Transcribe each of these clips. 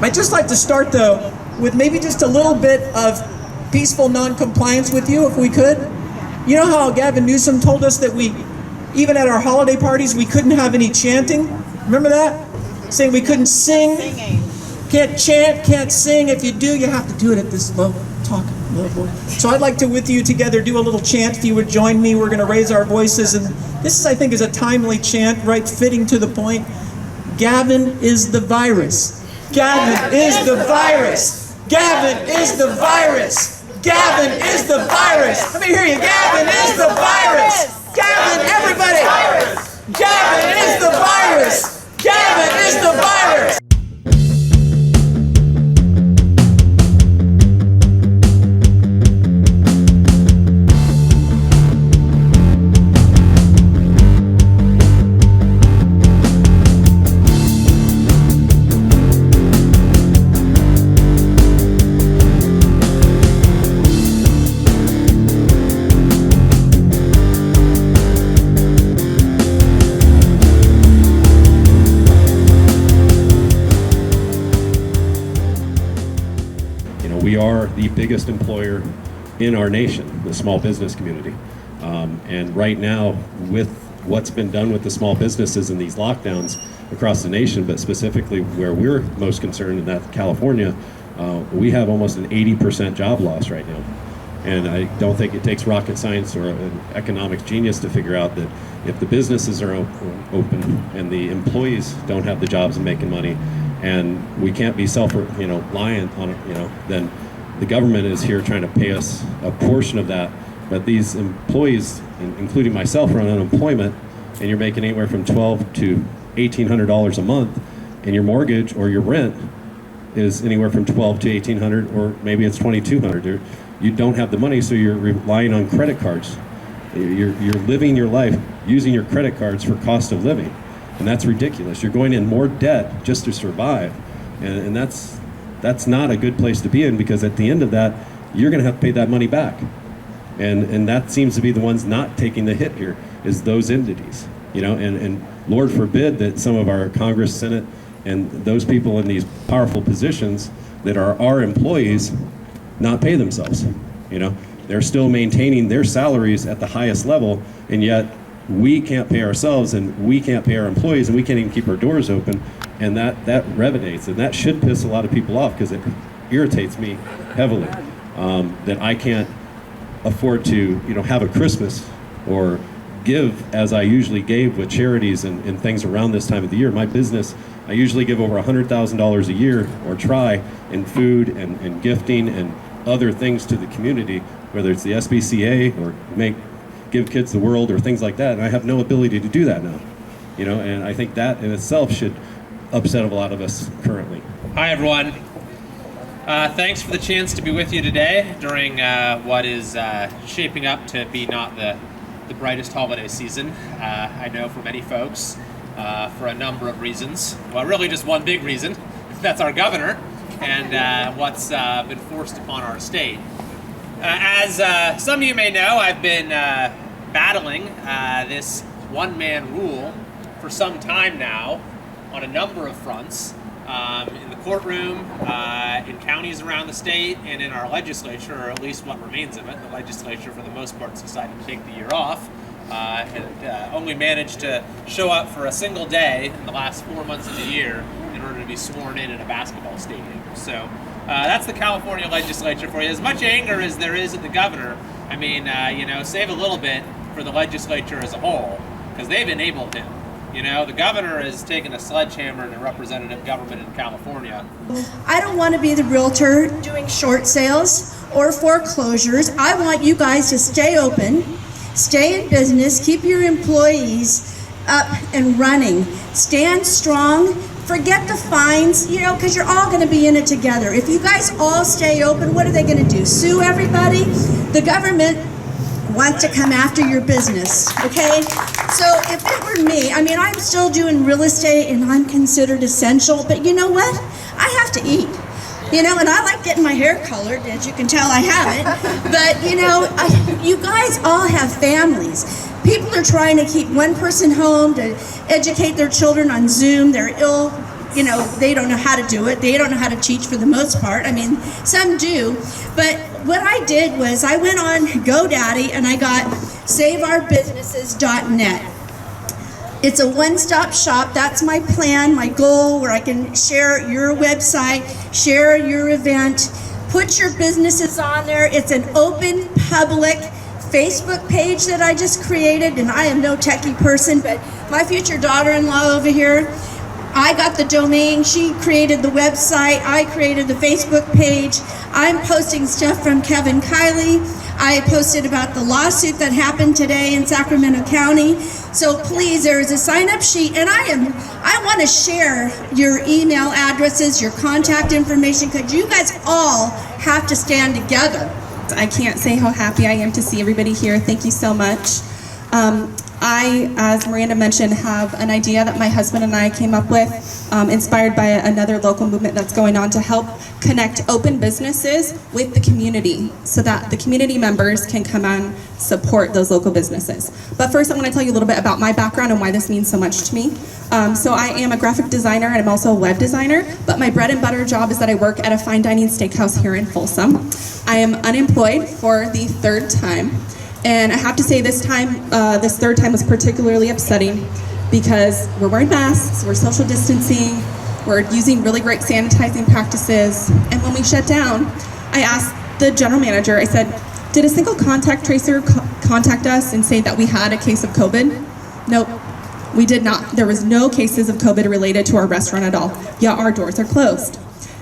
I'd just like to start, though, with maybe just a little bit of peaceful non-compliance with you, if we could. You know how Gavin Newsom told us that even at our holiday parties, we couldn't have any chanting? Remember that? Saying we couldn't sing, can't chant, can't sing. If you do, you have to do it at this low voice. So I'd like to, with you together, do a little chant. If you would join me, we're going to raise our voices. And this, I think, is a timely chant, right, fitting to the point. Gavin is the virus. Gavin is the virus. Gavin is the virus. Gavin is the virus. Let me hear you. Gavin is the virus. Gavin, everybody. Gavin is the virus. Gavin is the virus. We are the biggest employer in our nation, the small business community. And right now, with what's been done with the small businesses and these lockdowns across the nation, but specifically where we're most concerned, in that California, we have almost an 80% job loss right now. And I don't think it takes rocket science or an economics genius to figure out that if the businesses are open and the employees don't have the jobs and making money, and we can't be reliant on it, then the government is here trying to pay us a portion of that. But these employees, including myself, are on unemployment, and you're making anywhere from $1,200 to $1,800 a month, and your mortgage or your rent is anywhere from $1,200 to $1,800, or maybe it's $2,200. You don't have the money, so you're relying on credit cards. You're living your life using your credit cards for cost of living. And that's ridiculous. You're going in more debt just to survive. And that's not a good place to be in, because at the end of that, you're going to have to pay that money back. And that seems to be the ones not taking the hit here, is those entities. And Lord forbid that some of our Congress, Senate, and those people in these powerful positions that are our employees not pay themselves. They're still maintaining their salaries at the highest level, and yet we can't pay ourselves, and we can't pay our employees, and we can't even keep our doors open. And that resonates, and that should piss a lot of people off, because it irritates me heavily that I can't afford to have a Christmas or give as I usually gave with charities and things around this time of the year. My business, I usually give over $100,000 a year, or try, in food and gifting and other things to the community, whether it's the SPCA or give kids the world or things like that. And I have no ability to do that now, and I think that in itself should upset a lot of us currently. Hi everyone. Thanks for the chance to be with you today during what is shaping up to be not the brightest holiday season. I know for many folks, for a number of reasons. Well, really just one big reason. That's our governor and what's been forced upon our state. As some of you may know, I've been battling this one-man rule for some time now on a number of fronts, in the courtroom, in counties around the state, and in our legislature, or at least what remains of it. The legislature, for the most part, has decided to take the year off, and only managed to show up for a single day in the last 4 months of the year in order to be sworn in a basketball stadium. So that's the California legislature for you. As much anger as there is at the governor, I mean, save a little bit for the legislature as a whole, because they've enabled him. The governor has taken a sledgehammer to representative government in California. I don't want to be the realtor doing short sales or foreclosures. I want you guys to stay open, stay in business, keep your employees up and running. Stand strong. Forget the fines, because you're all going to be in it together. If you guys all stay open, what are they going to do? Sue everybody? The government wants to come after your business, okay? So if it were me, I'm still doing real estate and I'm considered essential, but you know what? I have to eat. And I like getting my hair colored, as you can tell I haven't, but you guys all have families. People are trying to keep one person home to educate their children on Zoom. They're you know, they don't know how to do it. They don't know how to teach for the most part. I mean, some do. But what I did was I went on GoDaddy and I got saveourbusinesses.net. It's a one-stop shop. That's my plan, my goal, where I can share your website, share your event, put your businesses on there. It's an open, public Facebook page that I just created, and I am no techie person, but my future daughter-in-law over here, I got the domain, she created the website, I created the Facebook page. I'm posting stuff from Kevin Kiley. I posted about the lawsuit that happened today in Sacramento County. So please, there is a sign-up sheet, and I want to share your email addresses, your contact information, because you guys all have to stand together. I can't say how happy I am to see everybody here. Thank you so much. I, as Miranda mentioned, have an idea that my husband and I came up with, inspired by another local movement that's going on to help connect open businesses with the community so that the community members can come and support those local businesses. But first, I want to tell you a little bit about my background and why this means so much to me. So I am a graphic designer and I'm also a web designer, but my bread and butter job is that I work at a fine dining steakhouse here in Folsom. I am unemployed for the third time. And I have to say this third time was particularly upsetting because we're wearing masks, we're social distancing, we're using really great sanitizing practices. And when we shut down, I asked the general manager, I said, did a single contact tracer contact us and say that we had a case of COVID? Nope, we did not. There was no cases of COVID related to our restaurant at all. Yeah, our doors are closed.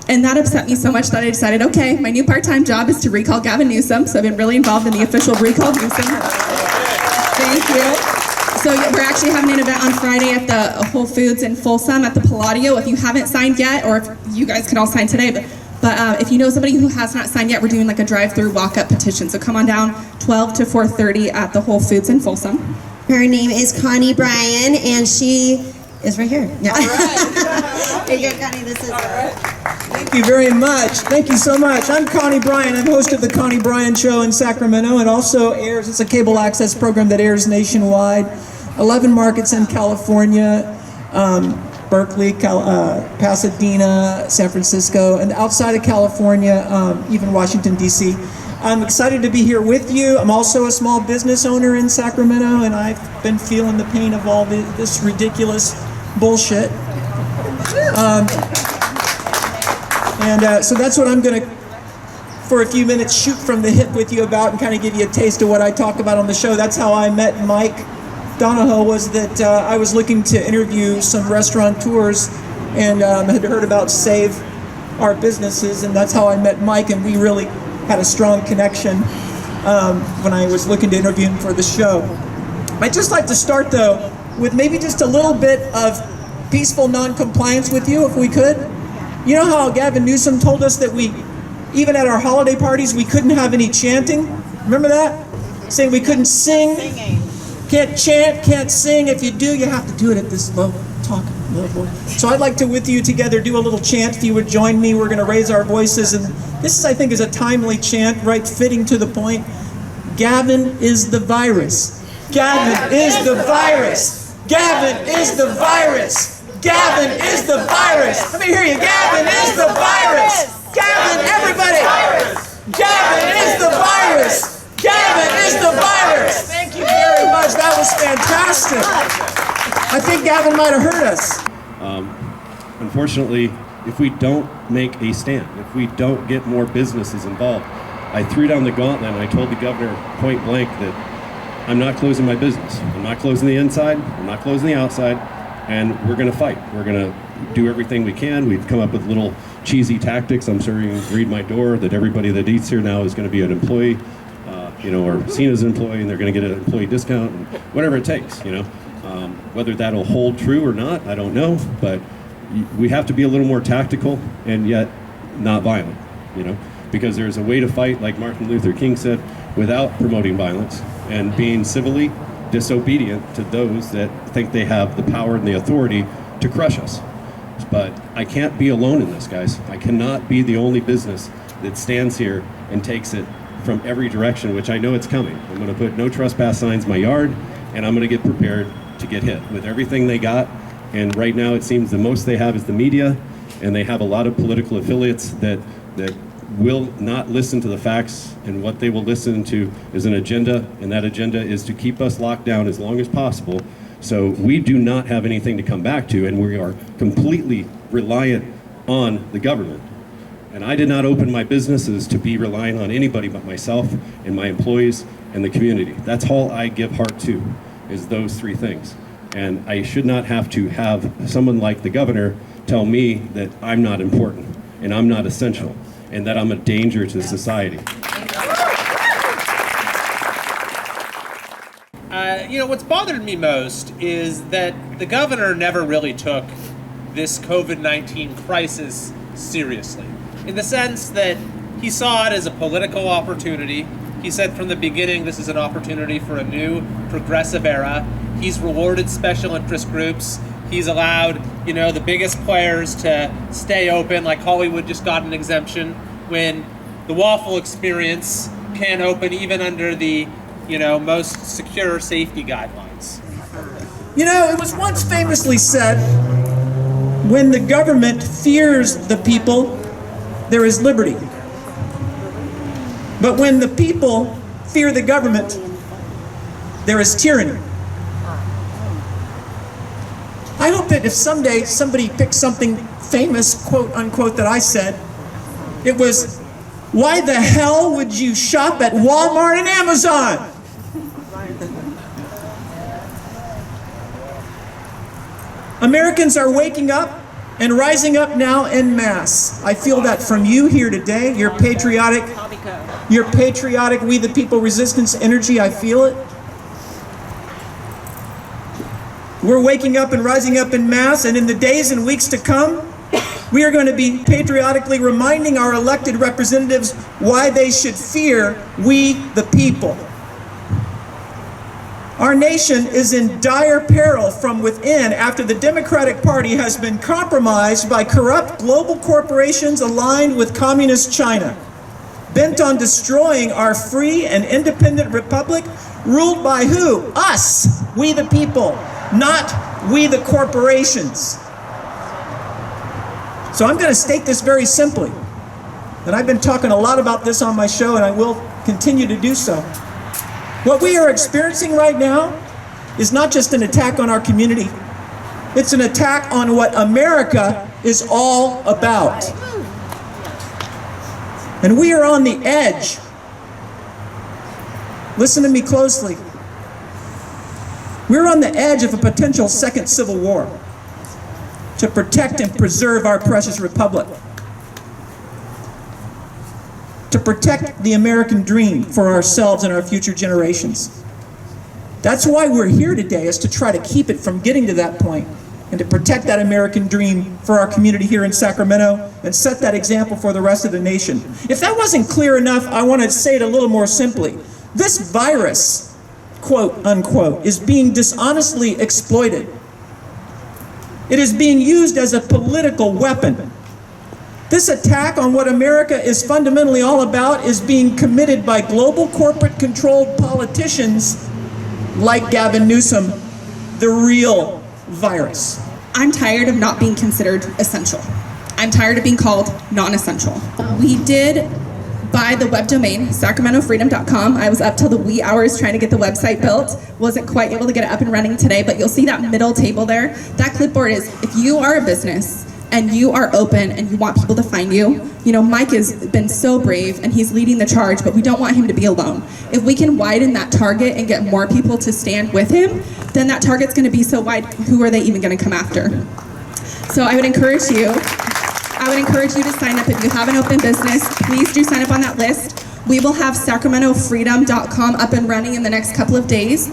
And that upset me so much that I decided, okay, my new part-time job is to recall Gavin Newsom. So I've been really involved in the official recall Newsom. Thank you. So we're actually having an event on Friday at the Whole Foods in Folsom at the Palladio. If you haven't signed yet, or if you guys can all sign today, but if you know somebody who has not signed yet, we're doing like a drive-through walk-up petition. So come on down 12 to 4:30 at the Whole Foods in Folsom. Her name is Connie Bryan, and she is right here. Yeah. All right. Here you go, Connie. This is Thank you very much. Thank you so much. I'm Connie Bryan. I'm host of The Connie Bryan Show in Sacramento. It also airs, it's a cable access program that airs nationwide. 11 markets in California, Berkeley, Pasadena, San Francisco, and outside of California, even Washington, D.C. I'm excited to be here with you. I'm also a small business owner in Sacramento, and I've been feeling the pain of all this ridiculous bullshit. So that's what I'm going to, for a few minutes, shoot from the hip with you about and kind of give you a taste of what I talk about on the show. That's how I met Mike Donahoe, was that I was looking to interview some restaurateurs and had heard about Save Our Businesses, and that's how I met Mike, and we really had a strong connection when I was looking to interview him for the show. I'd just like to start, though, with maybe just a little bit of peaceful non-compliance with you, if we could. You know how Gavin Newsom told us that even at our holiday parties, we couldn't have any chanting? Remember that? Saying we couldn't sing, can't chant, can't sing. If you do, you have to do it at this low level. So I'd like to, with you together, do a little chant. If you would join me, we're going to raise our voices. And this, I think, is a timely chant, right, fitting to the point. Gavin is the virus. Gavin is the virus. Gavin is the virus. Gavin is the virus. Let me hear you. Gavin is the virus. Gavin, everybody. Gavin is the virus. Gavin is the virus. Thank you very much. That was fantastic. I think Gavin might have heard us. Unfortunately, if we don't make a stand, if we don't get more businesses involved, I threw down the gauntlet and I told the governor point blank that I'm not closing my business. I'm not closing the inside. I'm not closing the outside. And we're going to fight. We're going to do everything we can. We've come up with little cheesy tactics. I'm sure you can read my door that everybody that eats here now is going to be an employee, or seen as an employee, and they're going to get an employee discount, and whatever it takes, Whether that'll hold true or not, I don't know, but we have to be a little more tactical and yet not violent, because there's a way to fight, like Martin Luther King said, without promoting violence and being civilly disobedient to those that think they have the power and the authority to crush us. But I can't be alone in this, guys. I cannot be the only business that stands here and takes it from every direction, which I know it's coming. I'm going to put no trespass signs in my yard, and I'm going to get prepared to get hit with everything they got. And right now it seems the most they have is the media, and they have a lot of political affiliates that will not listen to the facts, and what they will listen to is an agenda, and that agenda is to keep us locked down as long as possible. So we do not have anything to come back to, and we are completely reliant on the government. And I did not open my businesses to be relying on anybody but myself and my employees and the community. That's all I give heart to, is those three things. And I should not have to have someone like the governor tell me that I'm not important and I'm not essential and that I'm a danger to society. What's bothered me most is that the governor never really took this COVID-19 crisis seriously, in the sense that he saw it as a political opportunity. He said from the beginning, this is an opportunity for a new progressive era. He's rewarded special interest groups. He's allowed, the biggest players to stay open, like Hollywood just got an exemption, when the Waffle Experience can't open even under the, most secure safety guidelines. It was once famously said, when the government fears the people, there is liberty. But when the people fear the government, there is tyranny. I hope that if someday somebody picks something famous, quote unquote, that I said, it was, why the hell would you shop at Walmart and Amazon? Americans are waking up and rising up now en masse. I feel that from you here today. Your patriotic, we the people resistance energy, I feel it. We're waking up and rising up en masse, and in the days and weeks to come, we are going to be patriotically reminding our elected representatives why they should fear we the people. Our nation is in dire peril from within after the Democratic Party has been compromised by corrupt global corporations aligned with Communist China, bent on destroying our free and independent republic, ruled by who? Us, we the people, not we the corporations. So I'm going to state this very simply, and I've been talking a lot about this on my show, and I will continue to do so. What we are experiencing right now is not just an attack on our community, it's an attack on what America is all about. And we are on the edge. Listen to me closely. We're on the edge of a potential second civil war to protect and preserve our precious republic, to protect the American dream for ourselves and our future generations. That's why we're here today, is to try to keep it from getting to that point and to protect that American dream for our community here in Sacramento and set that example for the rest of the nation. If that wasn't clear enough, I want to say it a little more simply. This virus, quote unquote, is being dishonestly exploited. It is being used as a political weapon. This attack on what America is fundamentally all about is being committed by global corporate-controlled politicians like Gavin Newsom, the real virus. I'm tired of not being considered essential. I'm tired of being called non-essential. We did buy the web domain, sacramentofreedom.com. I was up till the wee hours trying to get the website built. Wasn't quite able to get it up and running today, but you'll see that middle table there. That clipboard is, if you are a business and you are open and you want people to find you, Mike has been so brave and he's leading the charge, but we don't want him to be alone. If we can widen that target and get more people to stand with him, then that target's gonna be so wide, who are they even gonna come after? So I would encourage you to sign up. If you have an open business, please do sign up on that list. We will have sacramentofreedom.com up and running in the next couple of days.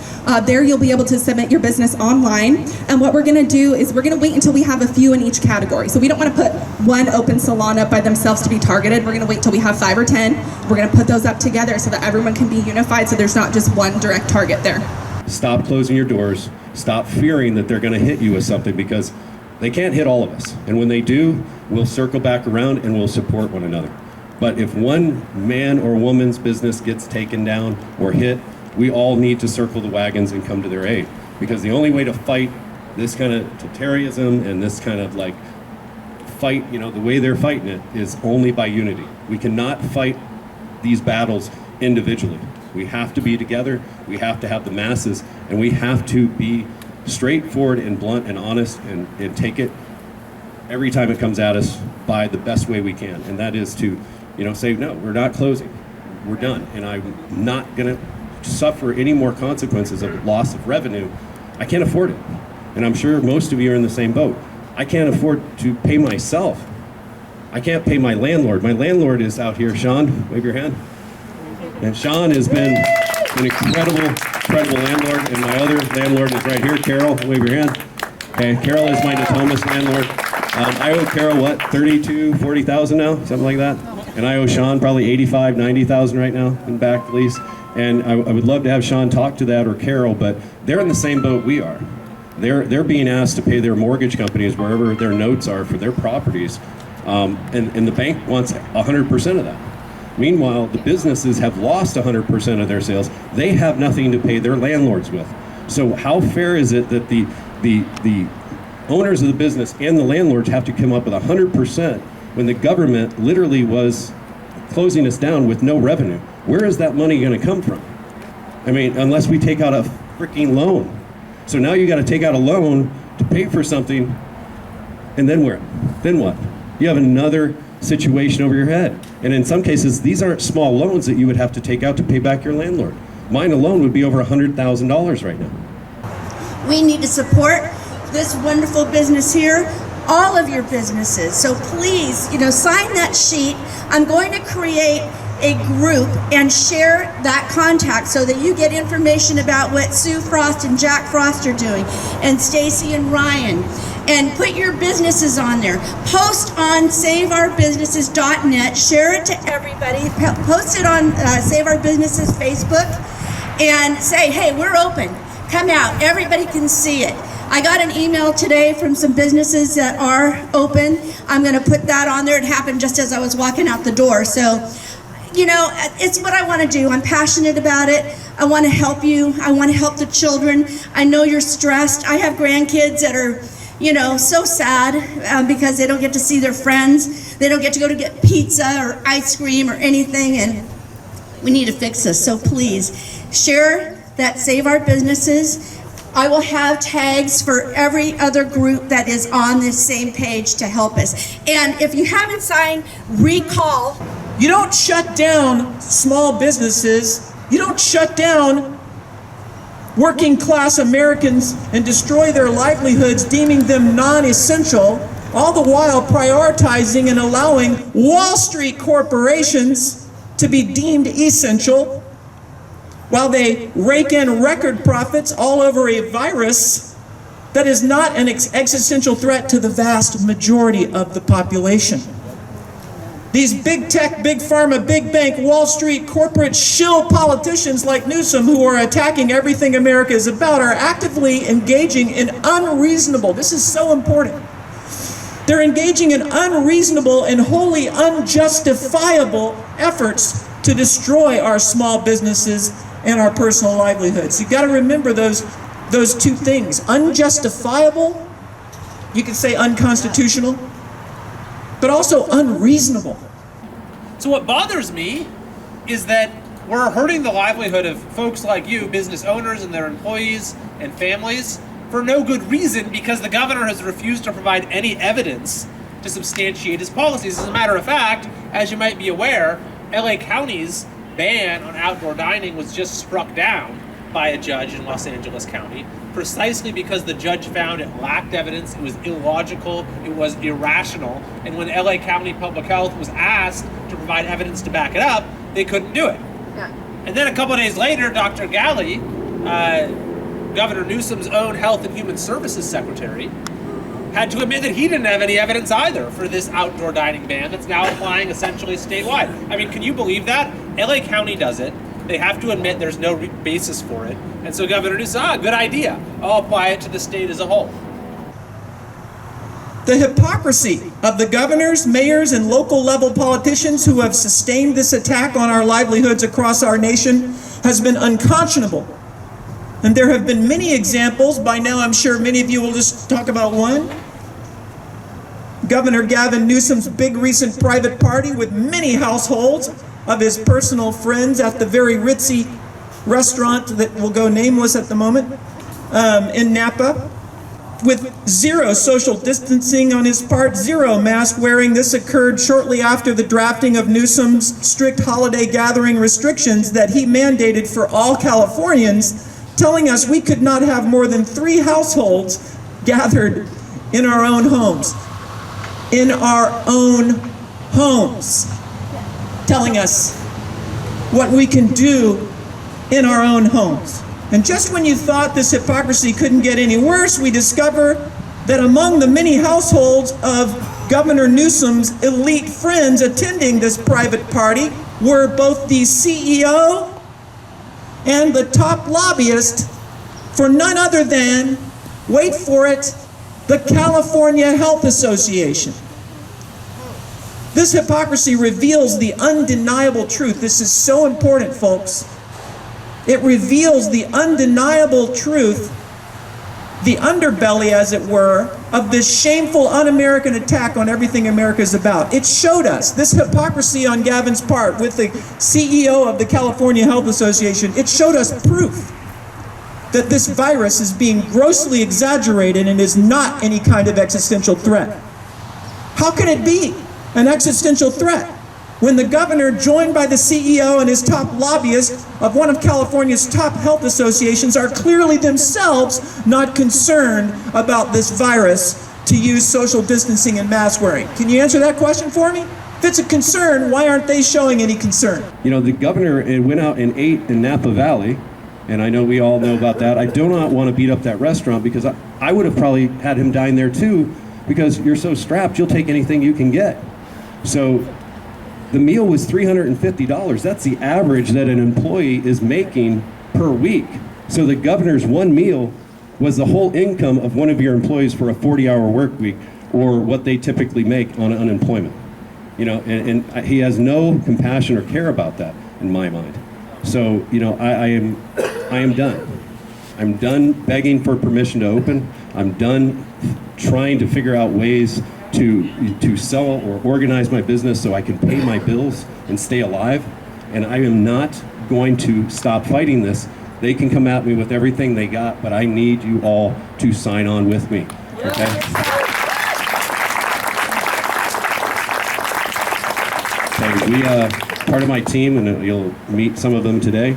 There you'll be able to submit your business online. And what we're gonna do is we're gonna wait until we have a few in each category. So we don't wanna put one open salon up by themselves to be targeted. We're gonna wait till we have 5 or 10. We're gonna put those up together so that everyone can be unified, so there's not just one direct target there. Stop closing your doors. Stop fearing that they're gonna hit you with something, because they can't hit all of us. And when they do, we'll circle back around and we'll support one another. But if one man or woman's business gets taken down or hit, we all need to circle the wagons and come to their aid. Because the only way to fight this kind of totalitarianism and this kind of like fight, you know, the way they're fighting it is only by unity. We cannot fight these battles individually. We have to be together, we have to have the masses, and we have to be straightforward and blunt and honest and take it every time it comes at us by the best way we can. And that is to, you know, say, no, we're not closing, we're done. And I'm not gonna suffer any more consequences of loss of revenue. I can't afford it. And I'm sure most of you are in the same boat. I can't afford to pay myself. I can't pay my landlord. My landlord is out here. Sean, wave your hand. And Sean has been an incredible landlord. And my other landlord is right here, Carol, wave your hand. Okay, Carol is my Natomas landlord. I owe Carol, what, 32, 40,000 now, something like that? And I owe Sean probably 85, 90,000 right now in back lease. And I would love to have Sean talk to that, or Carol, but they're in the same boat we are. They're being asked to pay their mortgage companies wherever their notes are for their properties, and the bank wants 100% of that. Meanwhile, the businesses have lost 100% of their sales. They have nothing to pay their landlords with. So how fair is it that the owners of the business and the landlords have to come up with 100% when the government literally was closing us down with no revenue? Where is that money going to come from? I mean, unless we take out a freaking loan. So now you got to take out a loan to pay for something, and then where? Then what? You have another situation over your head. And in some cases, these aren't small loans that you would have to take out to pay back your landlord. Mine alone would be over $100,000 right now. We need to support this wonderful business here, all of your businesses. So please, sign that sheet. I'm going to create a group and share that contact so that you get information about what Sue Frost and Jack Frost are doing, and Stacy and Ryan. And put your businesses on there. Post on saveourbusinesses.net. Share it to everybody. Post it on Save Our Businesses Facebook and say, hey, we're open. Come out. Everybody can see it. I got an email today from some businesses that are open. I'm going to put that on there. It happened just as I was walking out the door. So, it's what I want to do. I'm passionate about it. I want to help you. I want to help the children. I know you're stressed. I have grandkids that are so sad because they don't get to see their friends. They don't get to go to get pizza or ice cream or anything, and we need to fix this. So please, share that Save Our Businesses. I will have tags for every other group that is on this same page to help us. And if you haven't signed, recall. You don't shut down small businesses. You don't shut down working class Americans and destroy their livelihoods, deeming them non-essential, all the while prioritizing and allowing Wall Street corporations to be deemed essential, while they rake in record profits all over a virus that is not an existential threat to the vast majority of the population. These big tech, big pharma, big bank, Wall Street, corporate shill politicians like Newsom, who are attacking everything America is about, are actively engaging in unreasonable, this is so important, they're engaging in unreasonable and wholly unjustifiable efforts to destroy our small businesses and our personal livelihoods. You've got to remember those two things. Unjustifiable, you could say unconstitutional, but also unreasonable. So what bothers me is that we're hurting the livelihood of folks like you, business owners and their employees and families, for no good reason, because the governor has refused to provide any evidence to substantiate his policies. As a matter of fact, as you might be aware, LA County's ban on outdoor dining was just struck down by a judge in Los Angeles County, precisely because the judge found it lacked evidence, it was illogical, it was irrational, and when LA County Public Health was asked to provide evidence to back it up, they couldn't do it. Yeah. And then a couple of days later, Dr. Galley, Governor Newsom's own Health and Human Services Secretary, had to admit that he didn't have any evidence either for this outdoor dining ban that's now applying essentially statewide. I mean, can you believe that? LA County does it. They have to admit there's no basis for it. And so Governor Newsom, good idea. I'll apply it to the state as a whole. The hypocrisy of the governors, mayors, and local level politicians who have sustained this attack on our livelihoods across our nation has been unconscionable. And there have been many examples. By now, I'm sure many of you will just talk about one. Governor Gavin Newsom's big recent private party with many households of his personal friends at the very ritzy restaurant that will go nameless at the moment in Napa, with zero social distancing on his part, zero mask wearing. This occurred shortly after the drafting of Newsom's strict holiday gathering restrictions that he mandated for all Californians, telling us we could not have more than 3 households gathered in our own homes. In our own homes. Telling us what we can do in our own homes. And just when you thought this hypocrisy couldn't get any worse, we discover that among the many households of Governor Newsom's elite friends attending this private party were both the CEO and the top lobbyist for none other than, wait for it, the California Health Association. This hypocrisy reveals the undeniable truth. This is so important, folks. It reveals the undeniable truth, the underbelly, as it were, of this shameful, un-American attack on everything America is about. It showed us, this hypocrisy on Gavin's part with the CEO of the California Health Association, it showed us proof that this virus is being grossly exaggerated and is not any kind of existential threat. How can it be an existential threat when the governor, joined by the CEO and his top lobbyist of one of California's top health associations, are clearly themselves not concerned about this virus, to use social distancing and mask wearing? Can you answer that question for me? If it's a concern, why aren't they showing any concern? You know, the governor went out and ate in Napa Valley, and I know we all know about that. I do not want to beat up that restaurant, because I would have probably had him dine there too, because you're so strapped, you'll take anything you can get. So the meal was $350. That's the average that an employee is making per week. So the governor's one meal was the whole income of one of your employees for a 40-hour work week, or what they typically make on unemployment. You know, and he has no compassion or care about that, in my mind. So, you know, I am done. I'm done begging for permission to open. I'm done trying to figure out ways to sell or organize my business so I can pay my bills and stay alive. And I am not going to stop fighting this. They can come at me with everything they got, but I need you all to sign on with me, okay? And we, part of my team, and you'll meet some of them today,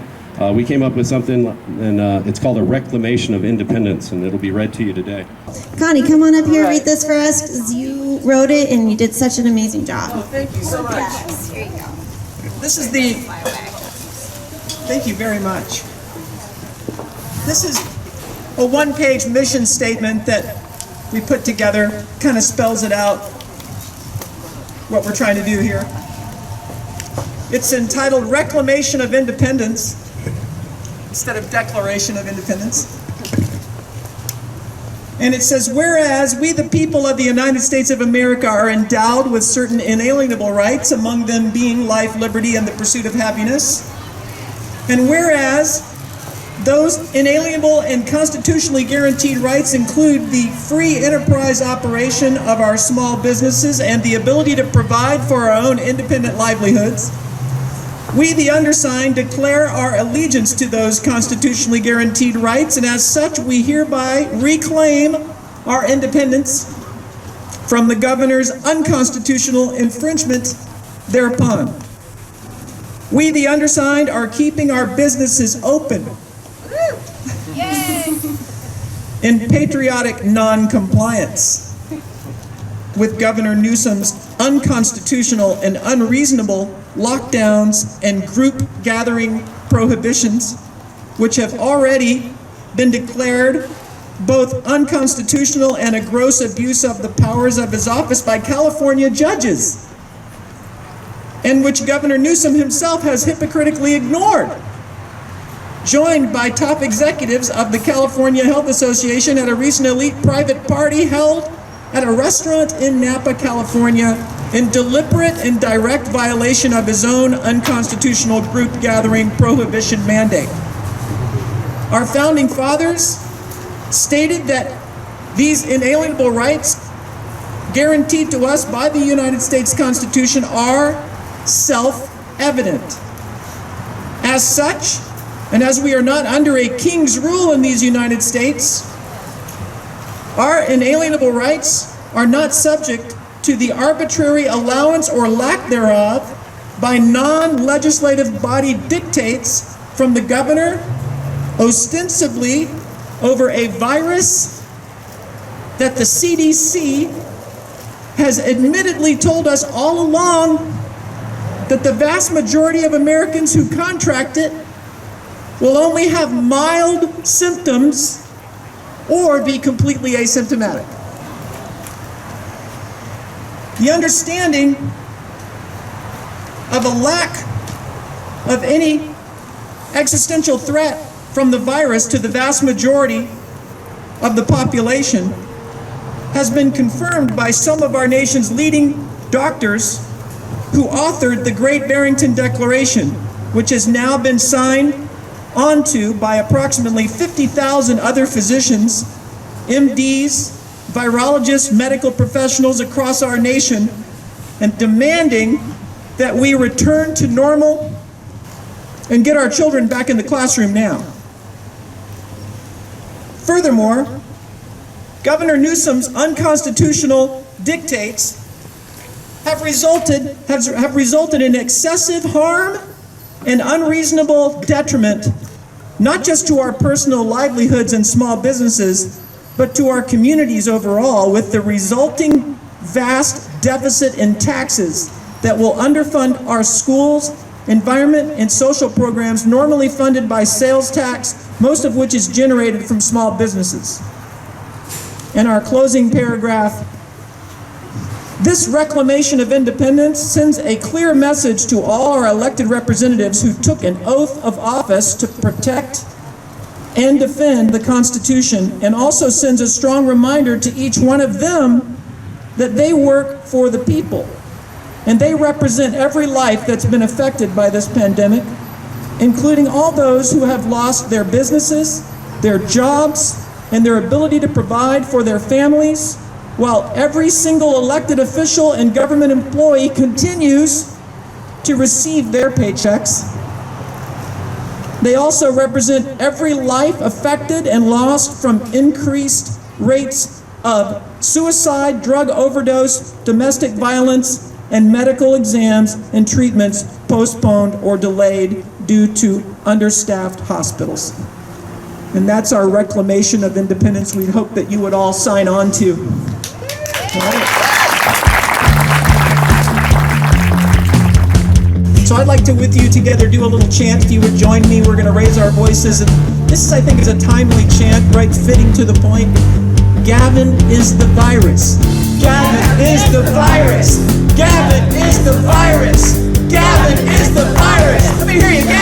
we came up with something, and it's called a Reclamation of Independence, and it'll be read to you today. Connie, come on up here, read this for us, because you wrote it and you did such an amazing job. Oh, thank you so much. Yes, here you go. This is the, thank you very much. This is a one-page mission statement that we put together, kind of spells it out, what we're trying to do here. It's entitled Reclamation of Independence, instead of Declaration of Independence. And it says, whereas we the people of the United States of America are endowed with certain inalienable rights, among them being life, liberty, and the pursuit of happiness. And whereas those inalienable and constitutionally guaranteed rights include the free enterprise operation of our small businesses and the ability to provide for our own independent livelihoods, we, the undersigned, declare our allegiance to those constitutionally guaranteed rights, and as such, we hereby reclaim our independence from the governor's unconstitutional infringement thereupon. We, the undersigned, are keeping our businesses open in patriotic non-compliance with Governor Newsom's unconstitutional and unreasonable lockdowns and group gathering prohibitions, which have already been declared both unconstitutional and a gross abuse of the powers of his office by California judges, and which Governor Newsom himself has hypocritically ignored, joined by top executives of the California Health Association at a recent elite private party held at a restaurant in Napa, California, in deliberate and direct violation of his own unconstitutional group gathering prohibition mandate. Our founding fathers stated that these inalienable rights guaranteed to us by the United States Constitution are self-evident. As such, and as we are not under a king's rule in these United States, our inalienable rights are not subject to the arbitrary allowance or lack thereof by non-legislative body dictates from the governor, ostensibly over a virus that the CDC has admittedly told us all along that the vast majority of Americans who contract it will only have mild symptoms or be completely asymptomatic. The understanding of a lack of any existential threat from the virus to the vast majority of the population has been confirmed by some of our nation's leading doctors who authored the Great Barrington Declaration, which has now been signed onto by approximately 50,000 other physicians, MDs, virologists, medical professionals across our nation, and demanding that we return to normal and get our children back in the classroom now. Furthermore, Governor Newsom's unconstitutional dictates have resulted in excessive harm and unreasonable detriment, not just to our personal livelihoods and small businesses, but to our communities overall, with the resulting vast deficit in taxes that will underfund our schools, environment, and social programs normally funded by sales tax, most of which is generated from small businesses. In our closing paragraph, this reclamation of independence sends a clear message to all our elected representatives who took an oath of office to protect and defend the Constitution, and also sends a strong reminder to each one of them that they work for the people, and they represent every life that's been affected by this pandemic, including all those who have lost their businesses, their jobs, and their ability to provide for their families, while every single elected official and government employee continues to receive their paychecks. They also represent every life affected and lost from increased rates of suicide, drug overdose, domestic violence, and medical exams and treatments postponed or delayed due to understaffed hospitals. And that's our reclamation of independence we hope that you would all sign on to. So I'd like to, with you together, do a little chant. If you would join me, we're going to raise our voices. And this, I think, is a timely chant, right, fitting to the point. Gavin is the virus. Gavin is the virus. Gavin is the virus. Gavin is the virus. Let me hear you.